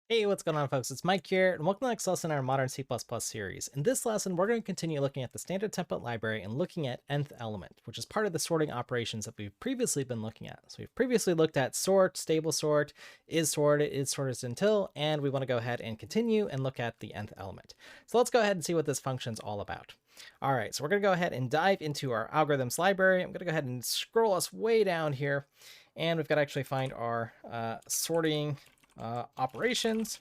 Hey, what's going on, folks? It's Mike here, and welcome to the next lesson in our modern C++ series. In this lesson, we're going to continue looking at the standard template library and looking at nth element, which is part of the sorting operations that we've previously been looking at. So we've previously looked at sort, stable sort, is sorted until, and we want to go ahead and continue and look at the nth element. So let's go ahead and see what this function's all about. All right, so we're going to go ahead and dive into our algorithms library. I'm going to go ahead and scroll us way down here, and we've got to actually find our sorting operations.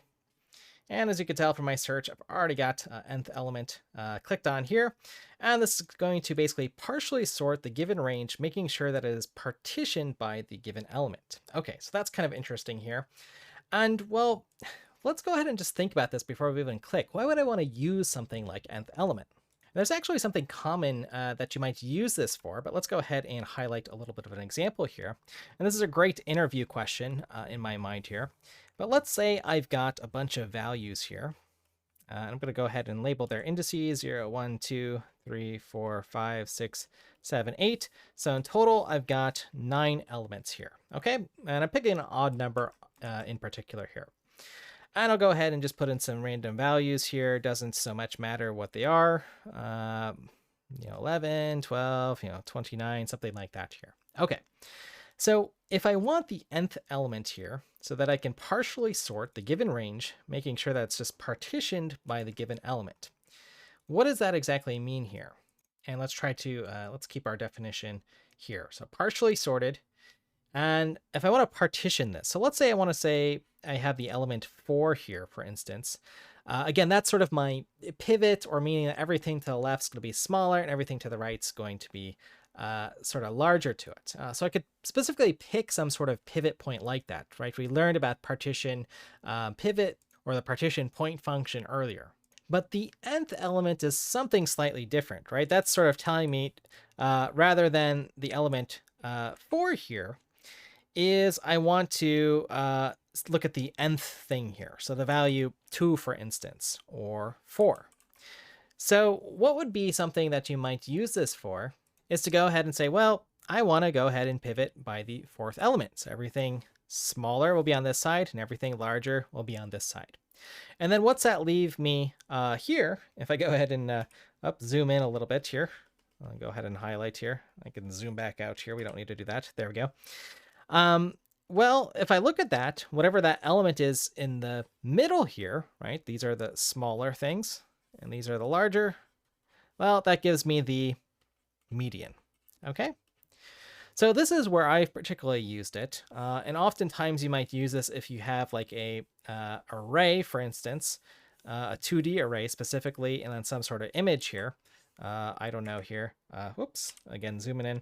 And as you can tell from my search, I've already got nth element clicked on here. And this is going to basically partially sort the given range, making sure that it is partitioned by the given element. Okay, so that's kind of interesting here. And well, let's go ahead and just think about this before we even click. Why would I want to use something like nth element? There's actually something common that you might use this for, but let's go ahead and highlight a little bit of an example here. And this is a great interview question in my mind here. But let's say I've got a bunch of values here. I'm going to go ahead and label their indices 0, 1, 2, 3, 4, 5, 6, 7, 8. So in total, I've got 9 elements here. Okay, and I'm picking an odd number in particular here. And I'll go ahead and just put in some random values here. Doesn't so much matter what they are. 11, 12, 29, something like that here. Okay. So if I want the nth element here so that I can partially sort the given range, making sure that it's just partitioned by the given element, what does that exactly mean here? And let's try to, let's keep our definition here. So partially sorted. And if I want to partition this, so let's say I want to say I have the element 4 here, for instance. Again, that's sort of my pivot, or meaning that everything to the left is going to be smaller and everything to the right is going to be sort of larger to it. So I could specifically pick some sort of pivot point like that, right? We learned about partition pivot or the partition point function earlier. But the nth element is something slightly different, right? That's sort of telling me rather than the element 4 here, is I want to look at the nth thing here. So the value 2, for instance, or 4. So what would be something that you might use this for is to go ahead and say, well, I want to go ahead and pivot by the 4th element. So everything smaller will be on this side and everything larger will be on this side. And then what's that leave me here? If I go ahead and zoom in a little bit here, I'll go ahead and highlight here. I can zoom back out here. We don't need to do that. There we go. Well, if I look at that, whatever that element is in the middle here, right? These are the smaller things and these are the larger. Well, that gives me the median. Okay. So this is where I've particularly used it. And oftentimes you might use this if you have like a array, for instance, a 2D array specifically, and then some sort of image here. I don't know here. Whoops, again, zooming in.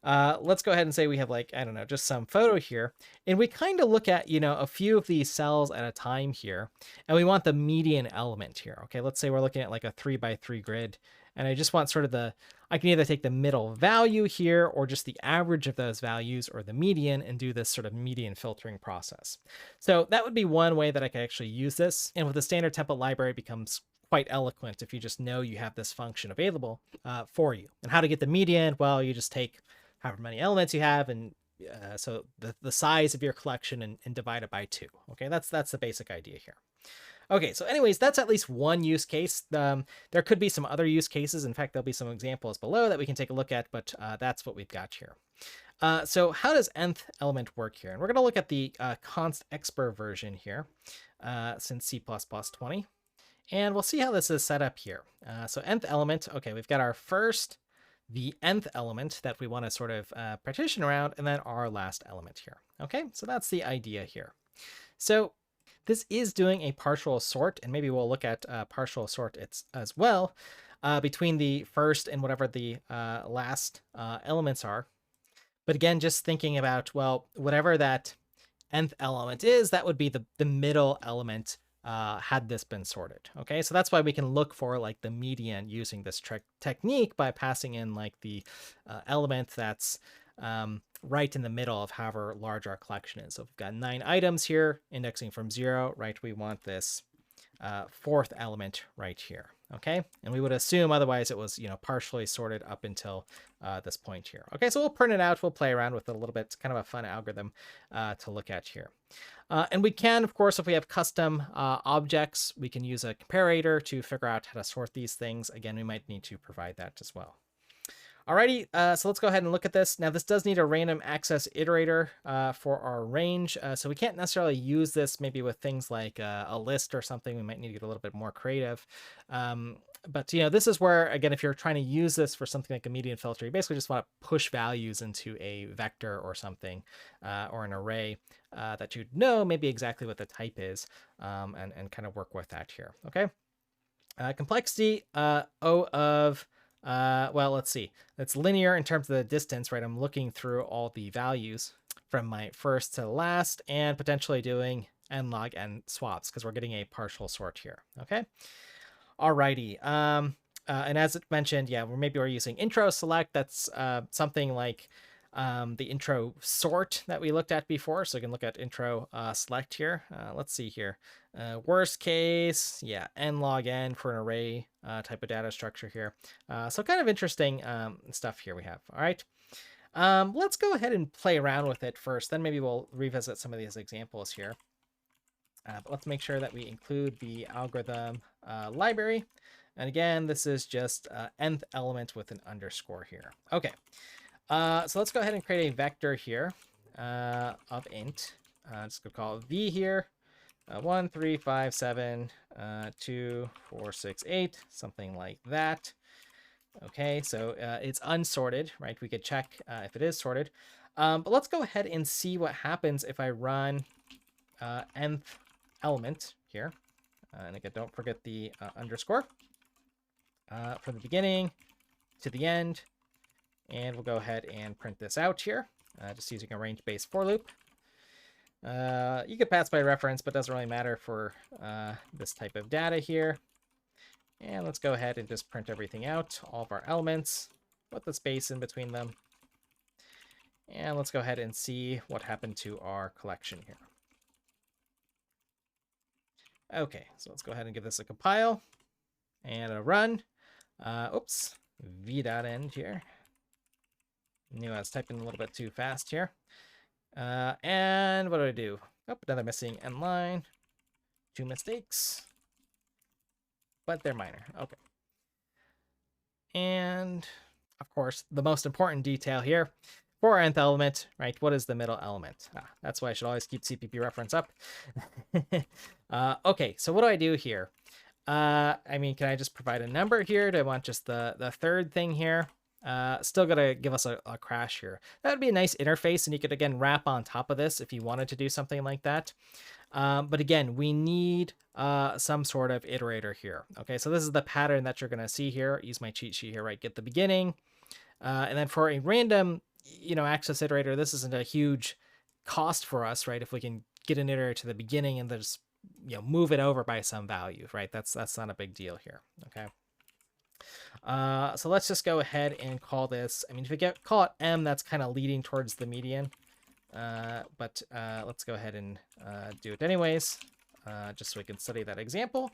Let's go ahead and say we have like, I don't know, just some photo here. And we kind of look at, a few of these cells at a time here. And we want the median element here. Okay, let's say we're looking at like a 3x3 grid. And I just want sort of I can either take the middle value here or just the average of those values or the median and do this sort of median filtering process. So that would be one way that I could actually use this. And with the standard template library, it becomes quite eloquent if you just know you have this function available for you. And how to get the median? Well, you just take however many elements you have, and so the size of your collection and divide it by 2. Okay, that's the basic idea here. Okay, so anyways, that's at least one use case. There could be some other use cases. In fact, there'll be some examples below that we can take a look at, but that's what we've got here. So how does nth element work here? And we're going to look at the const expr version here since C++20. And we'll see how this is set up here. So nth element, okay, we've got the nth element that we want to sort of partition around, and then our last element here. Okay, so that's the idea here. So this is doing a partial sort, and maybe we'll look at partial sort as well between the first and whatever the last elements are. But again, just thinking about, well, whatever that nth element is, that would be the middle element had this been sorted. Okay, so that's why we can look for like the median using this technique by passing in like the element that's right in the middle of however large our collection is. So we've got 9 items here, indexing from 0, right? We want this fourth element right here. Okay, and we would assume otherwise it was, partially sorted up until this point here. Okay, so we'll print it out. We'll play around with it a little bit. It's kind of a fun algorithm to look at here. And we can, of course, if we have custom objects, we can use a comparator to figure out how to sort these things. Again, we might need to provide that as well. Alrighty, so let's go ahead and look at this. Now, this does need a random access iterator for our range, so we can't necessarily use this maybe with things like a list or something. We might need to get a little bit more creative. But this is where, again, if you're trying to use this for something like a median filter, you basically just want to push values into a vector or something, or an array that you'd know maybe exactly what the type is, and kind of work with that here. Okay. Complexity O of well, let's see. It's linear in terms of the distance, right? I'm looking through all the values from my first to last and potentially doing n log n swaps because we're getting a partial sort here. Okay. Alrighty. And as it mentioned, yeah, we're using intro select. That's something like the intro sort that we looked at before. So you can look at intro select here. Let's see here. Worst case, yeah, n log n for an array type of data structure here. So kind of interesting stuff here we have. All right. Let's go ahead and play around with it first. Then maybe we'll revisit some of these examples here. But let's make sure that we include the algorithm library. And again, this is just nth element with an underscore here. Okay. So let's go ahead and create a vector here of int. Just gonna call it v here. 1, 3, 5, 7, 2, 4, 6, 8, something like that. Okay, so it's unsorted, right? We could check if it is sorted. But let's go ahead and see what happens if I run nth element here. And again, don't forget the underscore from the beginning to the end. And we'll go ahead and print this out here, just using a range-based for loop. You could pass by reference, but doesn't really matter for this type of data here. And let's go ahead and just print everything out, all of our elements, put the space in between them. And let's go ahead and see what happened to our collection here. Okay, so let's go ahead and give this a compile and a run. Oops, v.end here. Knew I was typing a little bit too fast here. And what do I do? Oh, another missing end line. 2 mistakes. But they're minor. Okay. And, of course, the most important detail here for our nth element, right? What is the middle element? That's why I should always keep CPP reference up. Okay, so what do I do here? I mean, can I just provide a number here? Do I want just the third thing here? Still gonna give us a crash here. That would be a nice interface, and you could again wrap on top of this if you wanted to do something like that. But again, we need some sort of iterator here. Okay, so this is the pattern that you're gonna see here. Use my cheat sheet here, right? Get the beginning, and then for a random, access iterator, this isn't a huge cost for us, right? If we can get an iterator to the beginning and then just move it over by some value, right? That's not a big deal here. Okay. So let's just go ahead and call this, I mean, if we call it M, that's kind of leading towards the median. But let's go ahead and do it anyways, just so we can study that example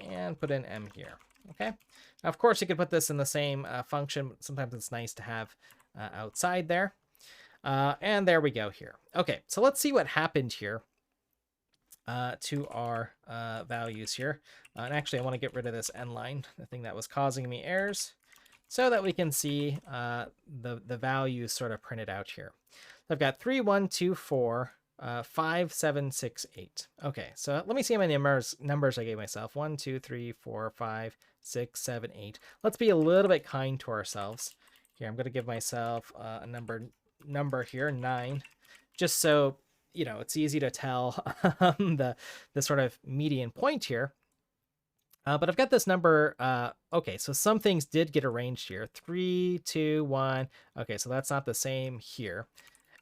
and put in M here. Okay. Now, of course, you could put this in the same function. Sometimes it's nice to have outside there. And there we go here. Okay. So let's see what happened here to our values here. And actually, I want to get rid of this end line, the thing that was causing me errors, so that we can see the values sort of printed out here. So I've got 3, 1, 2, 4, 5, 7, 6, 8. Okay, so let me see how many numbers I gave myself. 1, 2, 3, 4, 5, 6, 7, 8. Let's be a little bit kind to ourselves. Here, I'm going to give myself a number here, 9, just so it's easy to tell the sort of median point here. But I've got this number. Okay, so some things did get arranged here. 3, 2, 1. Okay, so that's not the same here.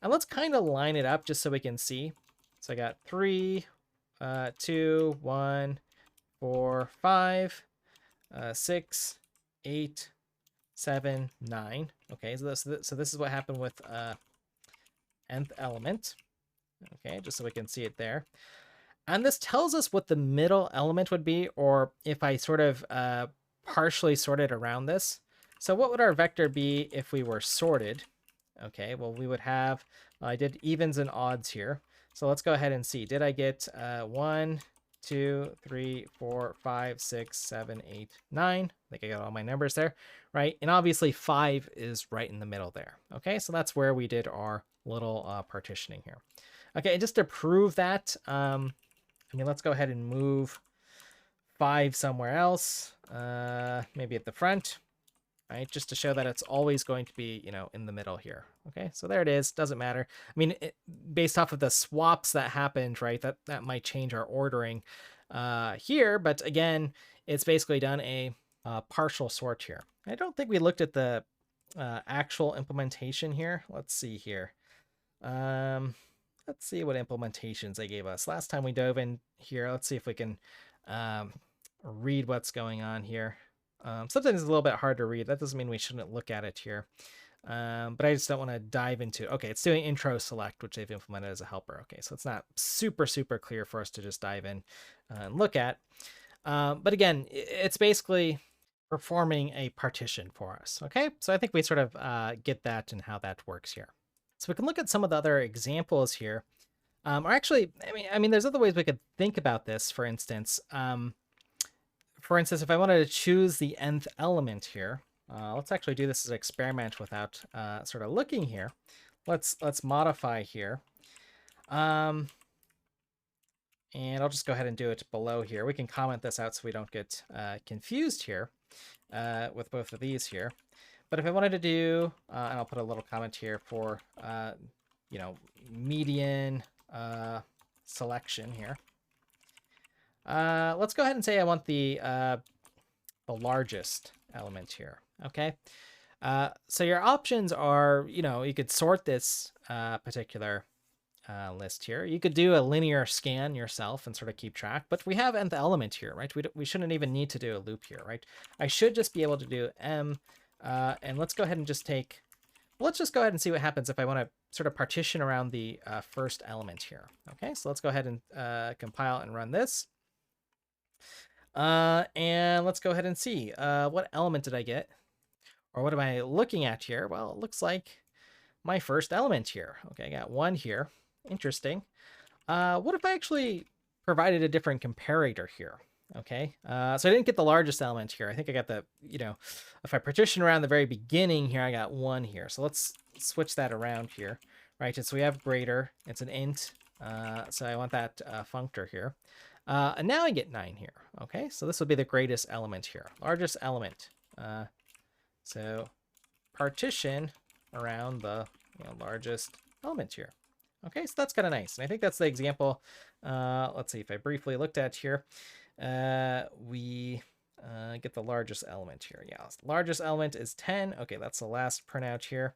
And let's kind of line it up just so we can see. So I got 3, 2, 1, 4, 5, 6, 8, 7, 9. Okay, so this is what happened with nth element. Okay, just so we can see it there. And this tells us what the middle element would be, or if I sort of partially sorted around this. So what would our vector be if we were sorted? Okay, well, we would have, I did evens and odds here. So let's go ahead and see. Did I get 1, 2, 3, 4, 5, 6, 7, 8, 9? I think I got all my numbers there, right? And obviously 5 is right in the middle there. Okay, so that's where we did our little partitioning here. Okay, and just to prove that, I mean, let's go ahead and move 5 somewhere else, maybe at the front, right? Just to show that it's always going to be, in the middle here. Okay, so there it is. Doesn't matter. I mean, based off of the swaps that happened, right, that might change our ordering here. But again, it's basically done a partial sort here. I don't think we looked at the actual implementation here. Let's see here. Let's see what implementations they gave us. Last time we dove in here, let's see if we can read what's going on here. Sometimes it's a little bit hard to read. That doesn't mean we shouldn't look at it here. But I just don't want to dive into, okay, it's doing intro select, which they've implemented as a helper. Okay, so it's not super clear for us to just dive in and look at. But again, it's basically performing a partition for us. Okay, so I think we sort of get that and how that works here. So we can look at some of the other examples here. Or actually, I mean, there's other ways we could think about this. For instance, if I wanted to choose the nth element here, let's actually do this as an experiment without sort of looking here. Let's modify here. And I'll just go ahead and do it below here. We can comment this out so we don't get confused here with both of these here. But if I wanted to do, and I'll put a little comment here for, median selection here. Let's go ahead and say I want the largest element here. Okay. So your options are, you could sort this particular list here. You could do a linear scan yourself and sort of keep track, but we have nth element here, right? We shouldn't even need to do a loop here, right? I should just be able to do m. And let's go ahead and just let's just go ahead and see what happens if I want to sort of partition around the first element here. Okay, so let's go ahead and compile and run this. And let's go ahead and see what element did I get? Or what am I looking at here? Well, it looks like my first element here. Okay, I got 1 here. Interesting. What if I actually provided a different comparator here? Okay, so I didn't get the largest element here. I think I got the, if I partition around the very beginning here, I got 1 here. So let's switch that around here, right? And so we have greater, it's an int. So I want that functor here. And now I get 9 here. Okay, so this will be the greatest element here, largest element. So partition around the largest element here. Okay, so that's kind of nice. And I think that's the example. Let's see if I briefly looked at here. We get the largest element here. Yeah, largest element is 10. Okay, that's the last printout here.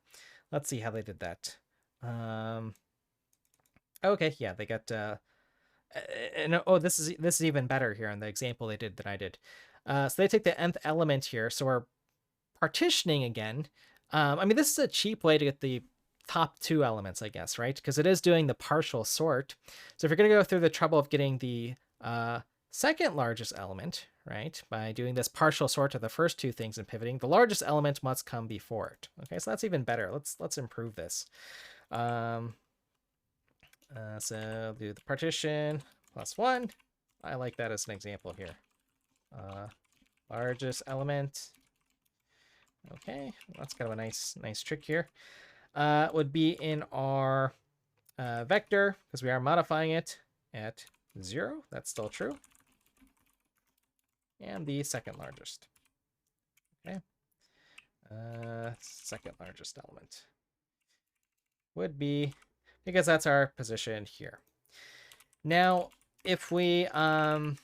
Let's see how they did that. Okay, yeah, they got and oh, this is even better here in the example they did than I did. So they take the nth element here. So we're partitioning again. I mean, this is a cheap way to get the top 2 elements, I guess, right? Because it is doing the partial sort. So if you're going to go through the trouble of getting the second largest element, right, by doing this partial sort of the first 2 things and pivoting, the largest element must come before it. Okay, so that's even better. Let's improve this. So do the partition +1. I like that as an example here. Largest element. Okay, that's kind of a nice trick here. Would be in our vector, because we are modifying it at 0. That's still true. And the second largest. Okay. Second largest element would be, because that's our position here. Now, if we, and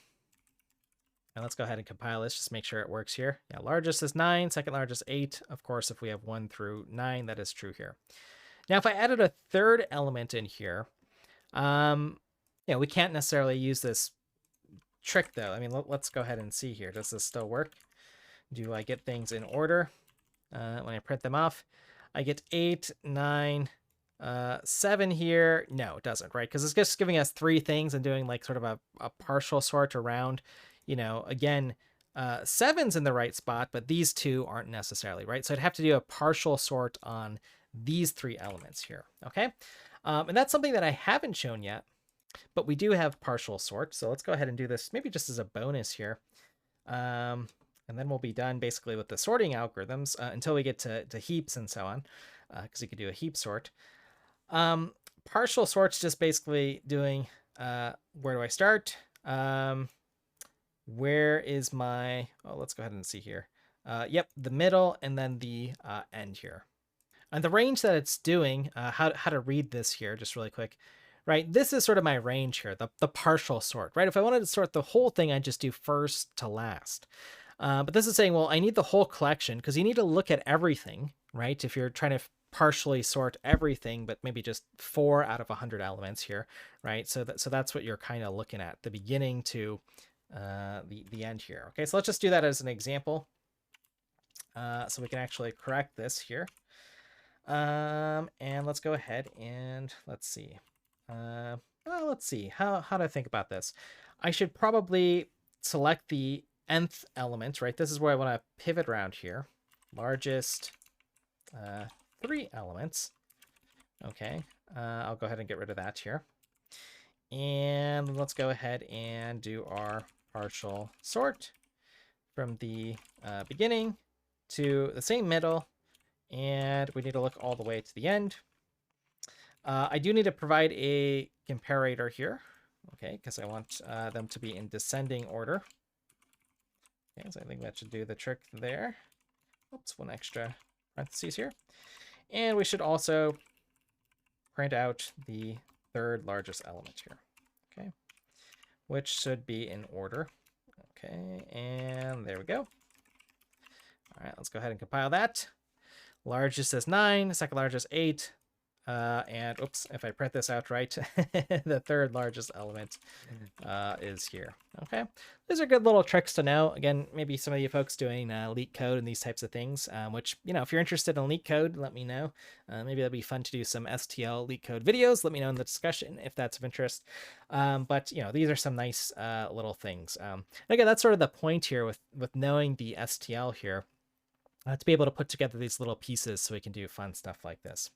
let's go ahead and compile this, just make sure it works here. Yeah, largest is 9, second largest 8. Of course, if we have 1 through 9, that is true here. Now, if I added a third element in here, we can't necessarily use this trick though. I mean, let's go ahead and see here. Does this still work? Do I get things in order when I print them off? I get 8, 9, 7 here, no, it doesn't, right? Because it's just giving us 3 things and doing like sort of a partial sort around, again, 7's in the right spot, but these 2 aren't necessarily, right? So I'd have to do a partial sort on these 3 elements here, okay? And that's something that I haven't shown yet, but we do have partial sort. So let's go ahead and do this maybe just as a bonus here. And then we'll be done basically with the sorting algorithms until we get to heaps and so on, because you could do a heap sort. Partial sort's just basically doing, where do I start? Where is my, let's go ahead and see here. Yep, the middle and then the end here. And the range that it's doing, how to read this here, just really quick, right? This is sort of my range here, the partial sort, right? If I wanted to sort the whole thing, I'd just do first to last. But this is saying, well, I need the whole collection because you need to look at everything, right? If you're trying to partially sort everything, but maybe just 4 out of 100 elements here, right? So that's what you're kind of looking at, the beginning to the end here. Okay, so let's just do that as an example. So we can actually correct this here. And let's go ahead and let's see. Let's see how do I think about this? I should probably select the nth element, right? This is where I want to pivot around here. Largest 3 elements. Okay, I'll go ahead and get rid of that here. And let's go ahead and do our partial sort from the beginning to the same middle. And we need to look all the way to the end. I do need to provide a comparator here, okay, because I want them to be in descending order. Okay, so I think that should do the trick there. Oops, 1 extra parentheses here. And we should also print out the 3rd largest element here, okay, which should be in order. Okay, and there we go. All right, let's go ahead and compile that. Largest is 9, second largest 8, and oops, if I print this out right, the 3rd largest element is here. Okay, these are good little tricks to know. Again, maybe some of you folks doing leak code and these types of things, which, if you're interested in leak code, let me know. Maybe that'd be fun to do some STL leak code videos. Let me know in the discussion if that's of interest. But these are some nice little things. Again, that's sort of the point here with knowing the STL here. To be able to put together these little pieces so we can do fun stuff like this.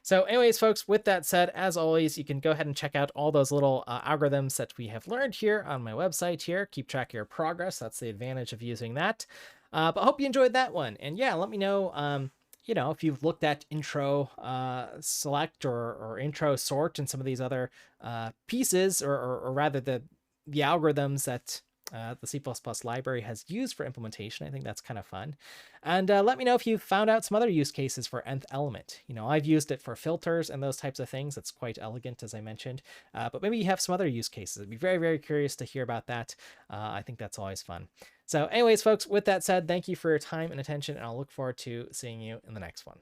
So anyways, folks, with that said, as always, you can go ahead and check out all those little algorithms that we have learned here on my website here. Keep track of your progress. That's the advantage of using that. But I hope you enjoyed that one. And yeah, let me know, if you've looked at intro select or intro sort and some of these other pieces, or rather the algorithms that the C++ library has used for implementation. I think that's kind of fun. And let me know if you found out some other use cases for nth element. I've used it for filters and those types of things. It's quite elegant, as I mentioned. But maybe you have some other use cases. I'd be very, very curious to hear about that. I think that's always fun. So anyways, folks, with that said, thank you for your time and attention, and I'll look forward to seeing you in the next one.